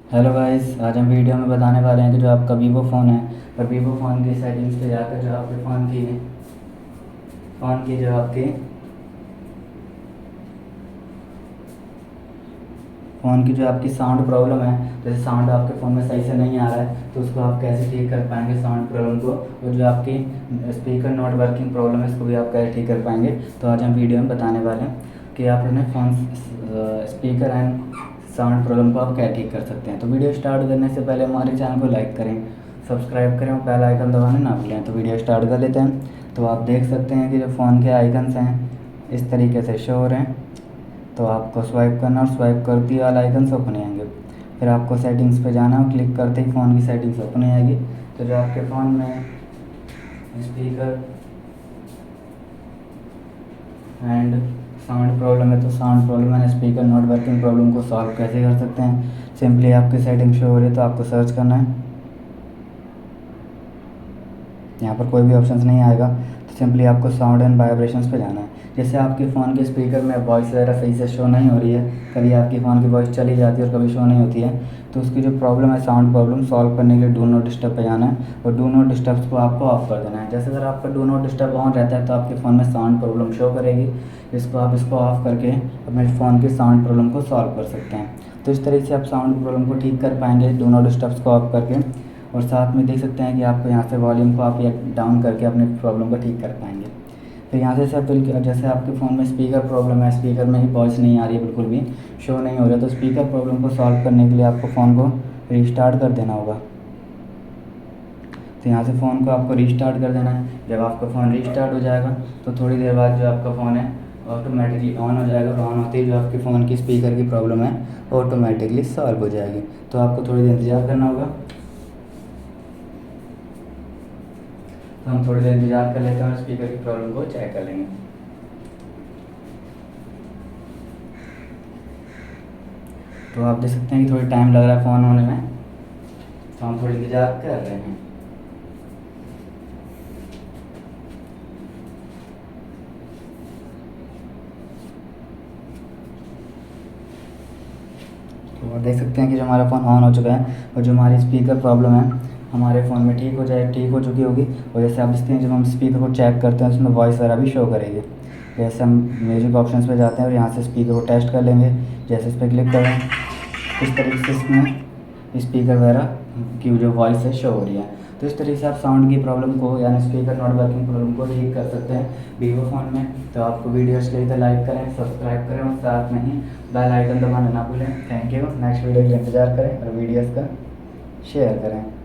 Hello guys, आज हम video में बताने वाले हैं कि जो आपका वीवो फ़ोन है और वीवो फ़ोन की सेटिंग्स पे जाकर जो आपके फ़ोन की जो आपकी फ़ोन की जो आपकी साउंड प्रॉब्लम है, जैसे साउंड आपके फ़ोन में सही से नहीं आ रहा है तो उसको आप कैसे ठीक कर पाएंगे साउंड प्रॉब्लम को। और जो आपकी स्पीकर नॉट वर्किंग प्रॉब्लम है इसको भी आप कैसे ठीक कर पाएंगे। तो आज हम वीडियो में बताने वाले हैं कि आप अपने phone speaker and sound problem को आप क्या ठीक कर सकते हैं। तो वीडियो स्टार्ट करने से पहले हमारे चैनल को लाइक करें, सब्सक्राइब करें और बेल आइकन दबाना ना भूलें। तो वीडियो स्टार्ट कर लेते हैं। तो आप देख सकते हैं कि जो फ़ोन के आइकन्स हैं इस तरीके से शो हो रहे हैं। तो आपको स्वाइप करना और स्वाइप करते ही वाला आइकन्स ओपन हो जाएंगे। फिर आपको सेटिंग्स पे जाना और क्लिक करते ही फ़ोन की सेटिंग्स ओपन हो जाएगी। तो जो आपके फ़ोन में स्पीकर एंड साउंड प्रॉब्लम है तो sound problem and speaker not working problem को सॉल्व कैसे कर सकते हैं। सिंपली आपकी सेटिंग शो हो रही है तो आपको सर्च करना है। यहाँ पर कोई भी ऑप्शंस नहीं आएगा तो सिंपली आपको साउंड एंड वाइब्रेशंस पे जाना है। जैसे आपके फ़ोन के स्पीकर में वॉइस वगैरह सही से शो नहीं हो रही है, कभी आपकी फ़ोन की वॉइस चली जाती है और कभी शो नहीं होती है, तो उसकी जो प्रॉब्लम है साउंड प्रॉब्लम सॉल्व करने के लिए डू नॉट डिस्टर्ब पे जाना है और डू नॉट डिस्टर्ब को आपको ऑफ कर देना है। जैसे अगर आपका डू नॉट डिस्टर्ब ऑन रहता है तो आपके फ़ोन में साउंड प्रॉब्लम शो करेगी। इसको ऑफ करके अपने फ़ोन की साउंड प्रॉब्लम को सॉल्व कर सकते हैं। तो इस तरीके से आप साउंड प्रॉब्लम को ठीक कर पाएंगे डू नॉट डिस्टर्ब को ऑफ करके। और साथ में देख सकते हैं कि आपको यहाँ से वॉल्यूम को आप डाउन करके अपने प्रॉब्लम को ठीक कर पाएंगे। फिर यहाँ से जैसे आपके फ़ोन में स्पीकर प्रॉब्लम है, स्पीकर में ही वॉइस नहीं आ रही है, बिल्कुल भी शो नहीं हो रहा, तो स्पीकर प्रॉब्लम को सॉल्व करने के लिए आपको फ़ोन को रीस्टार्ट कर देना होगा। तो यहाँ से फ़ोन को आपको रीस्टार्ट कर देना है। जब आपका फ़ोन रीस्टार्ट हो जाएगा तो थोड़ी देर बाद जो आपका फ़ोन है ऑटोमेटिकली ऑन हो जाएगा और ऑन होते ही जो आपके फ़ोन की स्पीकर की प्रॉब्लम है ऑटोमेटिकली सॉल्व हो जाएगी। तो आपको थोड़ी देर इंतज़ार करना होगा। तो हम थोड़ी देर इंतज़ार कर लेते हैं और स्पीकर की प्रॉब्लम को चेक कर लेंगे। तो आप देख सकते हैं कि थोड़ी टाइम लग रहा है फ़ोन होने में, तो हम थोड़ी इंतज़ार कर रहे हैं। तो आप देख सकते हैं कि जो हमारा फ़ोन ऑन हो चुका है और जो हमारी स्पीकर प्रॉब्लम है हमारे फ़ोन में ठीक हो चुकी होगी। और जैसे आप देखते हैं जब हम स्पीकर को चेक करते हैं उसमें वॉइस वगैरह भी शो करेगी। जैसे हम म्यूजिक ऑप्शंस पे जाते हैं और यहाँ से स्पीकर को टेस्ट कर लेंगे। जैसे इस पर क्लिक करें इस तरीके से इसमें स्पीकर वगैरह की जो वॉइस है शो हो रही है। तो इस तरीके से आप साउंड की प्रॉब्लम को यानी स्पीकर नॉट वर्किंग प्रॉब्लम को ठीक कर सकते हैं वीवो फ़ोन में। तो आपको वीडियो अच्छी लगी तो लाइक करें, सब्सक्राइब करें और साथ में ही बेल आइकन दबाना ना भूलें। Thank you. नेक्स्ट वीडियो के लिए इंतज़ार करें और वीडियोज़ का शेयर करें।